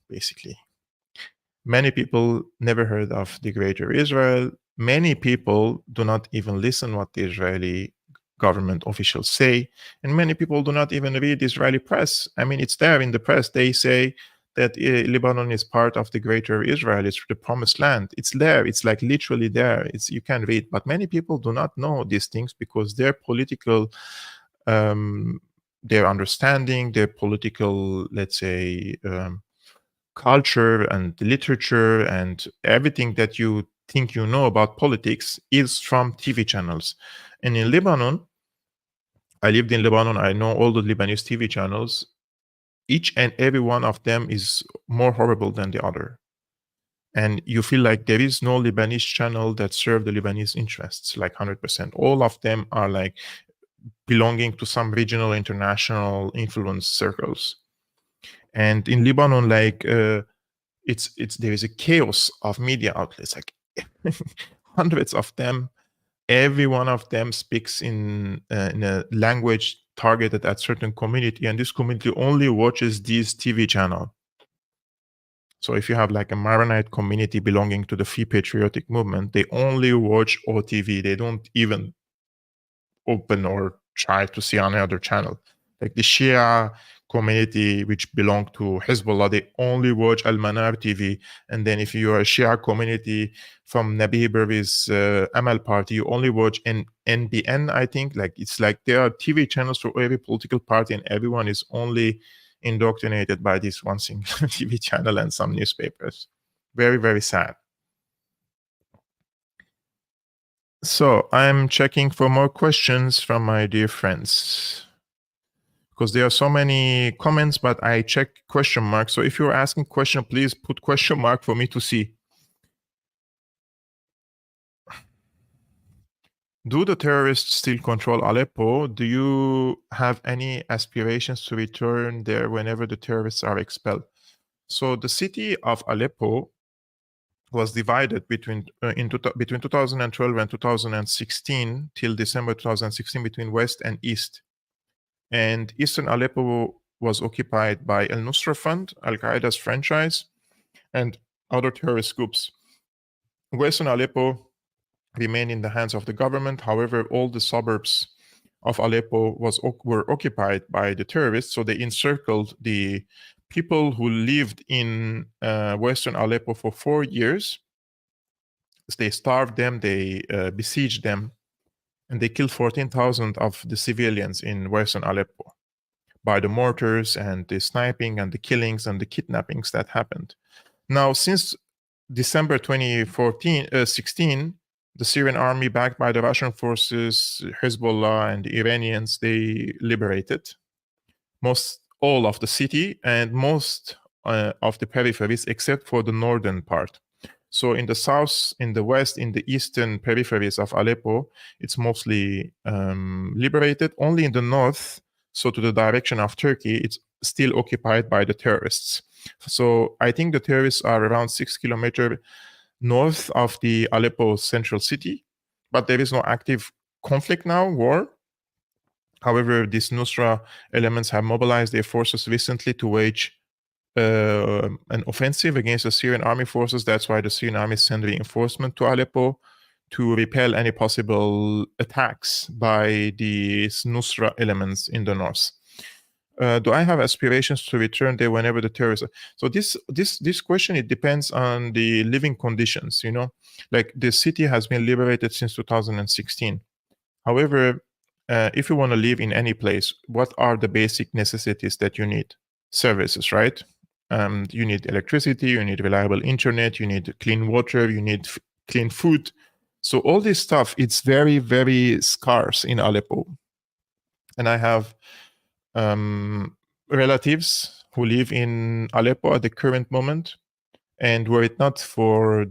basically. Many people never heard of the Greater Israel. Many people do not even listen what the Israeli government officials say, and many people do not even read Israeli press. I mean, it's there in the press. They say that Lebanon is part of the Greater Israel. It's the promised land. It's there. It's like literally there. You can read. But many people do not know these things because their political, their understanding, their political, let's say, culture and literature and everything that you think you know about politics is from TV channels. And in Lebanon, I lived in Lebanon. I know all the Lebanese TV channels. Each and every one of them is more horrible than the other. And you feel like there is no Lebanese channel that serve the Lebanese interests, like 100%. All of them are like belonging to some regional, international influence circles. And in Lebanon, like there is a chaos of media outlets, like hundreds of them. Every one of them speaks in a language targeted at certain community, and this community only watches this TV channel. So if you have like a Maronite community belonging to the Free Patriotic Movement, they only watch OTV. They don't even open or try to see any other channel. Like the Shia community which belong to Hezbollah, they only watch Al-Manar TV. And then if you are a Shia community from Nabi Berbi's Amal party, you only watch NBN, I think. Like, it's like there are TV channels for every political party, and everyone is only indoctrinated by this one single TV channel and some newspapers. Very, very sad. So I'm checking for more questions from my dear friends, because there are so many comments, but I check question mark. So if you're asking question, please put question mark for me to see. Do the terrorists still control Aleppo? Do you have any aspirations to return there whenever the terrorists are expelled? So the city of Aleppo was divided between 2012 and 2016 till December 2016 between West and East. And Eastern Aleppo was occupied by Al-Nusra Front, Al-Qaeda's franchise, and other terrorist groups. Western Aleppo remained in the hands of the government. However, all the suburbs of Aleppo were occupied by the terrorists, so they encircled the people who lived in Western Aleppo for 4 years. They starved them, they besieged them, and they killed 14,000 of the civilians in Western Aleppo by the mortars and the sniping and the killings and the kidnappings that happened. Now, since December 2016, the Syrian army, backed by the Russian forces, Hezbollah, and the Iranians, they liberated all of the city and most of the peripheries, except for the northern part. So in the south, in the west, in the eastern peripheries of Aleppo, it's mostly liberated. Only in the north, so to the direction of Turkey, it's still occupied by the terrorists. So I think the terrorists are around 6 kilometers north of the Aleppo central city, but there is no active conflict now, war. However, these Nusra elements have mobilized their forces recently to wage an offensive against the Syrian army forces. That's why the Syrian army sent reinforcement to Aleppo to repel any possible attacks by these Nusra elements in the north. Do I have aspirations to return there whenever the terrorists? So this question, it depends on the living conditions. Like the city has been liberated since 2016. However, if you want to live in any place, what are the basic necessities that you need? Services, right? You need electricity, you need reliable internet, you need clean water, you need clean food. So all this stuff, it's very, very scarce in Aleppo. And I have relatives who live in Aleppo at the current moment. And were it not for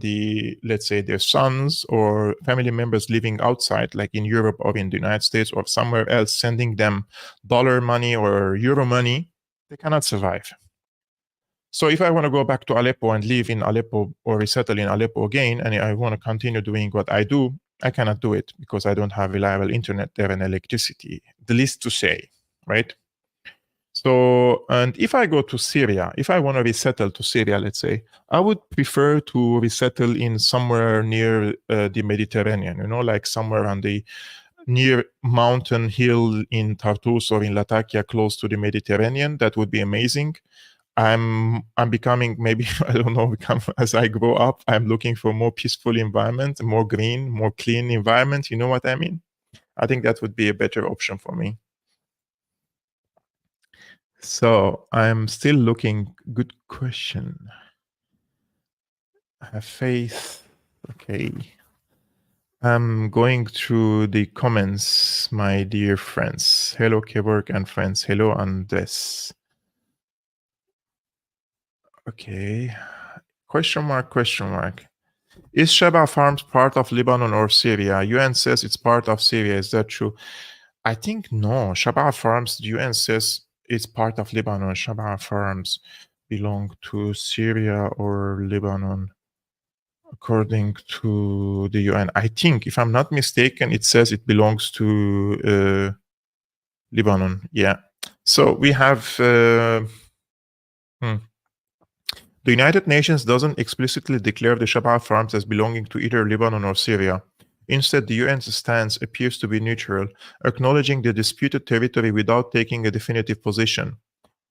let's say, their sons or family members living outside, like in Europe or in the United States or somewhere else, sending them dollar money or euro money, they cannot survive. So if I want to go back to Aleppo and live in Aleppo or resettle in Aleppo again, and I want to continue doing what I do, I cannot do it because I don't have reliable internet there and electricity, the least to say, right? So, and if I go to Syria, if I want to resettle to Syria, let's say, I would prefer to resettle in somewhere near the Mediterranean, like somewhere on the near mountain hill in Tartus or in Latakia, close to the Mediterranean. That would be amazing. I'm becoming, maybe, I don't know, as I grow up, I'm looking for more peaceful environment, more green, more clean environment. You know what I mean? I think that would be a better option for me. So I'm still looking. Good question. Have faith. Okay. I'm going through the comments, my dear friends. Hello, Kevork and friends. Hello, Andres. Okay. Question mark. Is Sheba Farms part of Lebanon or Syria? UN says it's part of Syria. Is that true? I think no. Sheba Farms, the UN says it's part of Lebanon. Sheba Farms belong to Syria or Lebanon, according to the UN. I think, if I'm not mistaken, it says it belongs to Lebanon. Yeah. So we have... The United Nations doesn't explicitly declare the Sheba Farms as belonging to either Lebanon or Syria. Instead, the UN's stance appears to be neutral, acknowledging the disputed territory without taking a definitive position.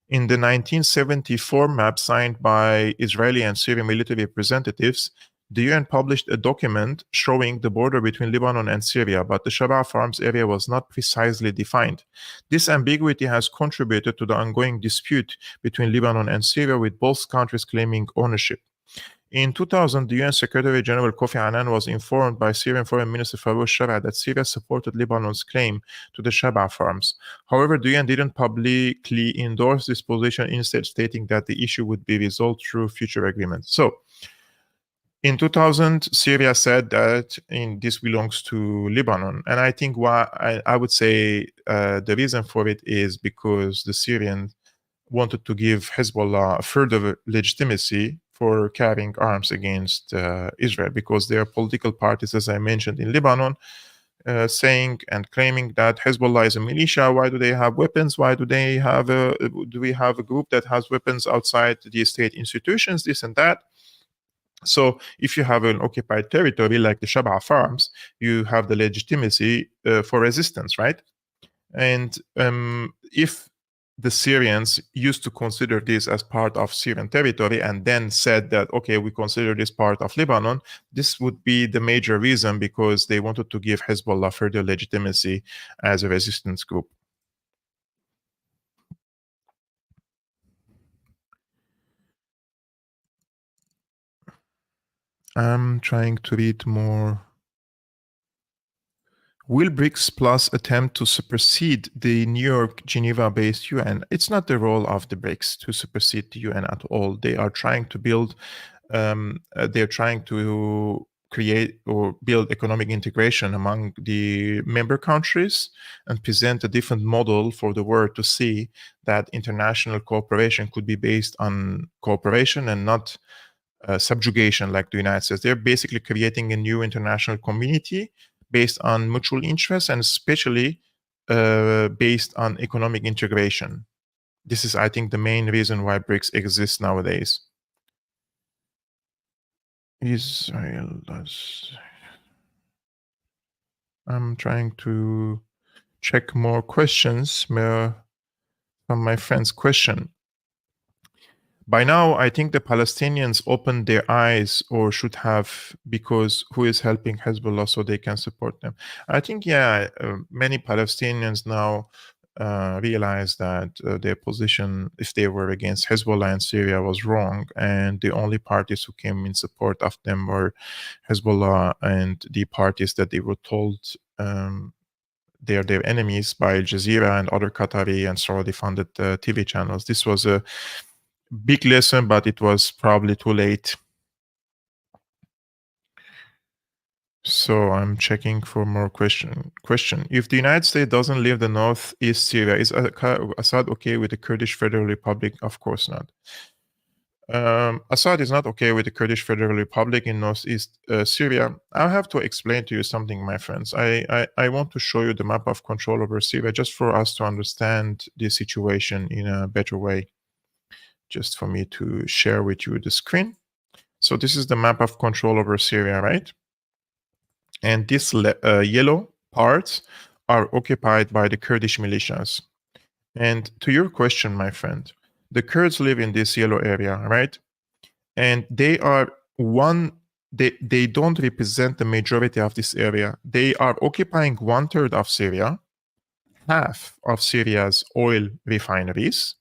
In the 1974 map signed by Israeli and Syrian military representatives, the UN published a document showing the border between Lebanon and Syria, but the Shabaa Farms area was not precisely defined. This ambiguity has contributed to the ongoing dispute between Lebanon and Syria, with both countries claiming ownership. In 2000, the UN Secretary General Kofi Annan was informed by Syrian Foreign Minister Fawaz Shar'a that Syria supported Lebanon's claim to the Shabaa farms. However, the UN didn't publicly endorse this position, instead stating that the issue would be resolved through future agreements. So, in 2000, Syria said that this belongs to Lebanon. And I think why I would say the reason for it is because the Syrians wanted to give Hezbollah further legitimacy for carrying arms against Israel, because there are political parties, as I mentioned, in Lebanon, saying and claiming that Hezbollah is a militia. Why do they have weapons? Why do they have do we have a group that has weapons outside the state institutions? This and that. So if you have an occupied territory like the Shabaa farms, you have the legitimacy for resistance, right? And if the Syrians used to consider this as part of Syrian territory and then said that, okay, we consider this part of Lebanon, this would be the major reason, because they wanted to give Hezbollah further legitimacy as a resistance group. I'm trying to read more. Will BRICS Plus attempt to supersede the New York, Geneva-based UN? It's not the role of the BRICS to supersede the UN at all. They are trying to build, they're trying to create or build economic integration among the member countries and present a different model for the world to see that international cooperation could be based on cooperation and not subjugation like the United States. They're basically creating a new international community based on mutual interests, and especially based on economic integration. This is, I think, the main reason why BRICS exists nowadays. Israel does. I'm trying to check more questions from my friend's question. By now, I think the Palestinians opened their eyes, or should have, because who is helping Hezbollah so they can support them? I think, yeah, many Palestinians now realize that their position, if they were against Hezbollah and Syria, was wrong. And the only parties who came in support of them were Hezbollah and the parties that they were told they're their enemies by Al Jazeera and other Qatari and Saudi-funded TV channels. This was a big lesson, but it was probably too late. So I'm checking for more question. If the United States doesn't leave the northeast Syria, is Assad okay with the Kurdish Federal Republic? Of course not. Assad is not okay with the Kurdish Federal Republic in northeast Syria. I have to explain to you something, my friends. I want to show you the map of control over Syria, just for us to understand the situation in a better way. Just for me to share with you the screen. So this is the map of control over Syria, right? And these yellow parts are occupied by the Kurdish militias. And to your question, my friend, the Kurds live in this yellow area, right? And they are they don't represent the majority of this area. They are occupying 1/3 of Syria, half of Syria's oil refineries,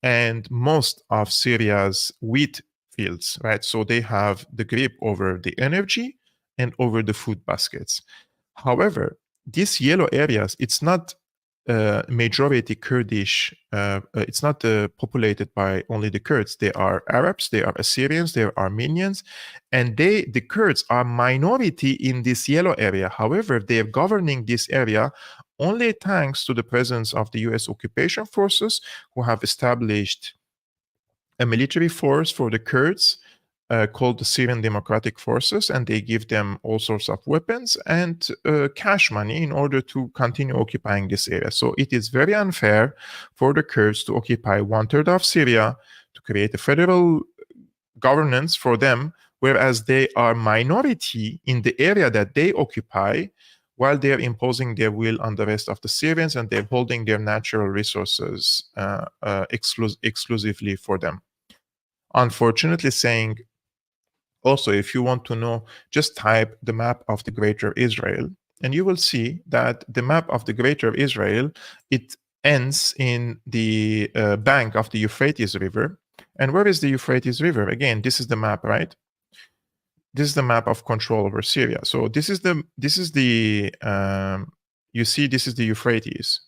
and most of Syria's wheat fields, right? So they have the grip over the energy and over the food baskets. However, these yellow areas, it's not majority Kurdish, it's not populated by only the Kurds. They are Arabs, they are Assyrians, they are Armenians, and the Kurds are minority in this yellow area. However, they are governing this area only thanks to the presence of the US occupation forces, who have established a military force for the Kurds called the Syrian Democratic Forces, and they give them all sorts of weapons and cash money in order to continue occupying this area. So it is very unfair for the Kurds to occupy 1/3 of Syria, to create a federal governance for them, whereas they are minority in the area that they occupy, while they're imposing their will on the rest of the Syrians, and they're holding their natural resources exclusively for them. Unfortunately, saying also, if you want to know, just type the map of the Greater Israel, and you will see that the map of the Greater Israel, it ends in the bank of the Euphrates River. And where is the Euphrates River? Again, this is the map, right? This is the map of control over Syria. So this is the you see, this is the Euphrates.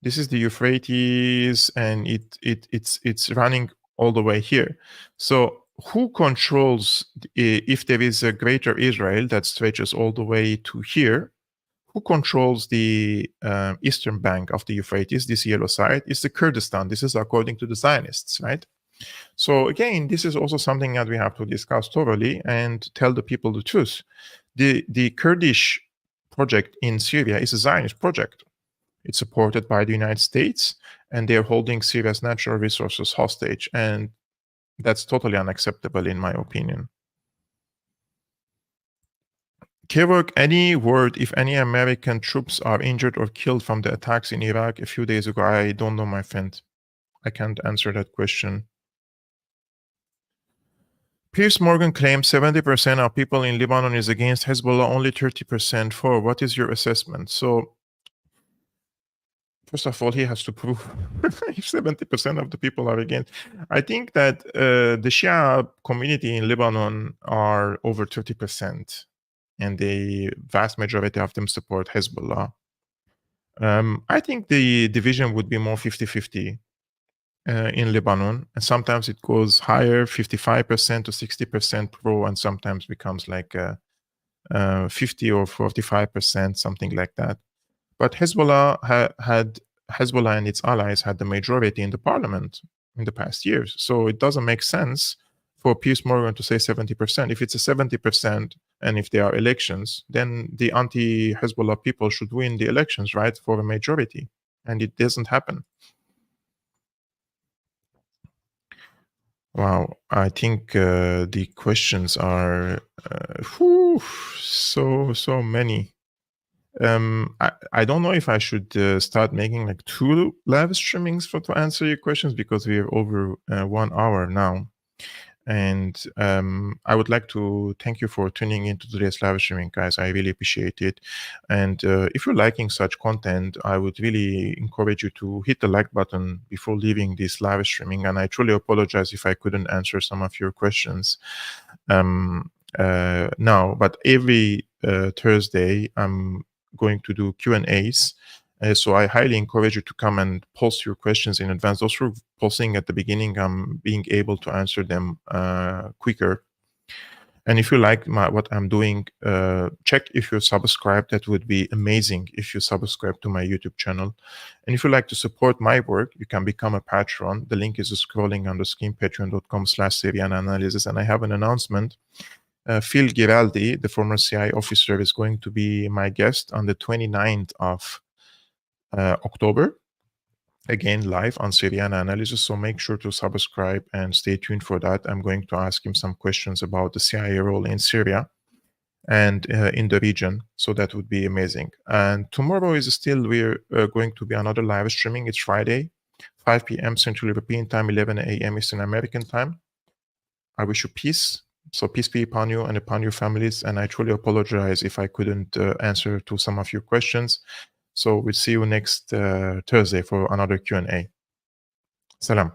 This is the Euphrates, and it's running all the way here. So who controls, if there is a Greater Israel that stretches all the way to here, who controls the eastern bank of the Euphrates, this yellow side, is the Kurdistan. This is according to the Zionists, right? So again, this is also something that we have to discuss thoroughly and tell the people the truth. The Kurdish project in Syria is a Zionist project. It's supported by the United States, and they're holding Syria's natural resources hostage. And that's totally unacceptable, in my opinion. Kevork, any word if any American troops are injured or killed from the attacks in Iraq a few days ago? I don't know, my friend. I can't answer that question. Piers Morgan claims 70% of people in Lebanon is against Hezbollah, only 30% for. What is your assessment? So, first of all, he has to prove if 70% of the people are against. I think that the Shia community in Lebanon are over 30%, and the vast majority of them support Hezbollah. I think the division would be more 50-50 in Lebanon, and sometimes it goes higher, 55% to 60% pro, and sometimes becomes like 50 or 45%, something like that. But Hezbollah Hezbollah and its allies had the majority in the parliament in the past years. So it doesn't make sense for Piers Morgan to say 70%. If it's a 70%, and if there are elections, then the anti-Hezbollah people should win the elections, right, for a majority. And it doesn't happen. Wow, I think the questions are so many. I don't know if I should start making like 2 live streamings to answer your questions, because we are over 1 hour now. And I would like to thank you for tuning into today's live streaming, guys. I really appreciate it. And if you're liking such content, I would really encourage you to hit the like button before leaving this live streaming. And I truly apologize if I couldn't answer some of your questions now, but every Thursday I'm going to do Q&As. So I highly encourage you to come and post your questions in advance. Those who are posting at the beginning, I'm being able to answer them quicker. And if you like what I'm doing, check if you're subscribed. That would be amazing if you subscribe to my YouTube channel. And if you like to support my work, you can become a patron. The link is scrolling on the screen, patreon.com/Syriana Analysis. And I have an announcement. Phil Giraldi, the former CIA officer, is going to be my guest on the 29th of October, again live on Syriana Analysis. So make sure to subscribe and stay tuned for that. I'm going to ask him some questions about the CIA role in Syria and in the region. So that would be amazing. And tomorrow is still, we're going to be another live streaming. It's Friday, 5 p.m. Central European time, 11 a.m. Eastern American time. I wish you peace. So peace be upon you and upon your families. And I truly apologize if I couldn't answer to some of your questions. So we'll see you next Thursday for another Q&A. Salam.